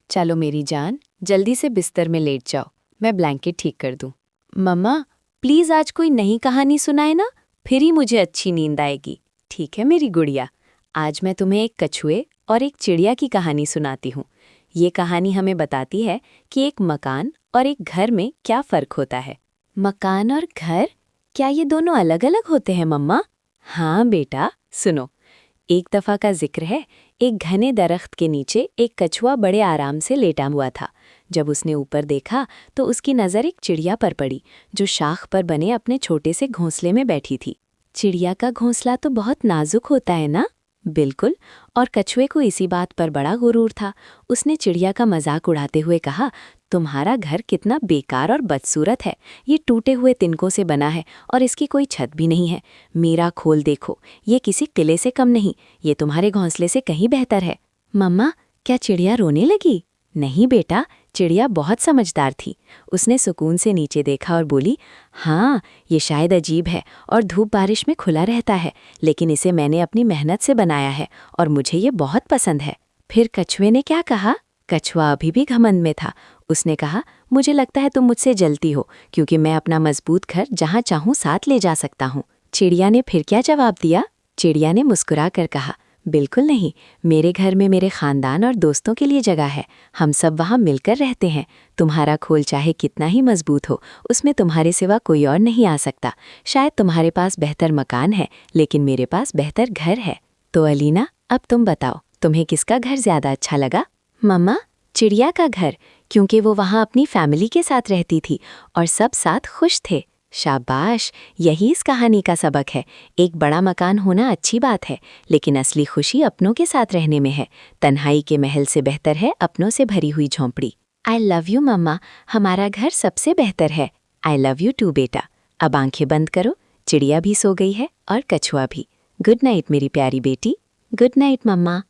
चलो मेरी जान, जल्दी से बिस्तर में लेट जाओ, मैं ब्लैंकेट ठीक कर दूं। मम्मा, प्लीज़ आज कोई नई कहानी सुनाए ना, फिर ही मुझे अच्छी नींद आएगी। ठीक है मेरी गुड़िया, आज मैं तुम्हें एक कछुए और एक चिड़िया की कहानी सुनाती हूँ। ये कहानी हमें बताती है कि एक मकान और एक घर में क्या फ़र्क होता है। मकान और घर, क्या ये दोनों अलग अलग होते हैं मम्मा? हाँ बेटा, सुनो। एक दफ़ा का जिक्र है, एक घने दरख्त के नीचे एक कछुआ बड़े आराम से लेटा हुआ था। जब उसने ऊपर देखा तो उसकी नज़र एक चिड़िया पर पड़ी, जो शाख पर बने अपने छोटे से घोंसले में बैठी थी। चिड़िया का घोंसला तो बहुत नाजुक होता है ना? बिल्कुल। और कछुए को इसी बात पर बड़ा गुरूर था। उसने चिड़िया का मजाक उड़ाते हुए कहा, तुम्हारा घर कितना बेकार और बदसूरत है। ये टूटे हुए तिनकों से बना है और इसकी कोई छत भी नहीं है। मेरा खोल देखो, ये किसी किले से कम नहीं, ये तुम्हारे घोंसले से कहीं बेहतर है। मम्मा, क्या चिड़िया रोने लगी? नहीं बेटा, चिड़िया बहुत समझदार थी। उसने सुकून से नीचे देखा और बोली, हाँ, ये शायद अजीब है और धूप बारिश में खुला रहता है, लेकिन इसे मैंने अपनी मेहनत से बनाया है और मुझे ये बहुत पसंद है। फिर कछुए ने क्या कहा? कछुआ अभी भी घमंड में था। उसने कहा, मुझे लगता है तुम मुझसे जलती हो, क्योंकि मैं अपना मजबूत घर जहाँ चाहूँ साथ ले जा सकता हूँ। चिड़िया ने फिर क्या जवाब दिया? चिड़िया ने मुस्कुरा कर कहा, बिल्कुल नहीं, मेरे घर में मेरे खानदान और दोस्तों के लिए जगह है। हम सब वहाँ मिलकर रहते हैं। तुम्हारा खोल चाहे कितना ही मजबूत हो, उसमें तुम्हारे सिवा कोई और नहीं आ सकता। शायद तुम्हारे पास बेहतर मकान है, लेकिन मेरे पास बेहतर घर है। तो अलीना, अब तुम बताओ, तुम्हें किसका घर ज़्यादा अच्छा लगा? मम्मा, चिड़िया का घर, क्योंकि वो वहाँ अपनी फैमिली के साथ रहती थी और सब साथ खुश थे। शाबाश, यही इस कहानी का सबक है। एक बड़ा मकान होना अच्छी बात है, लेकिन असली खुशी अपनों के साथ रहने में है। तन्हाई के महल से बेहतर है अपनों से भरी हुई झोंपड़ी। आई लव यू मम्मा, हमारा घर सबसे बेहतर है। आई लव यू टू बेटा। अब आंखें बंद करो, चिड़िया भी सो गई है और कछुआ भी। गुड नाइट मेरी प्यारी बेटी। गुड नाइट मम्मा।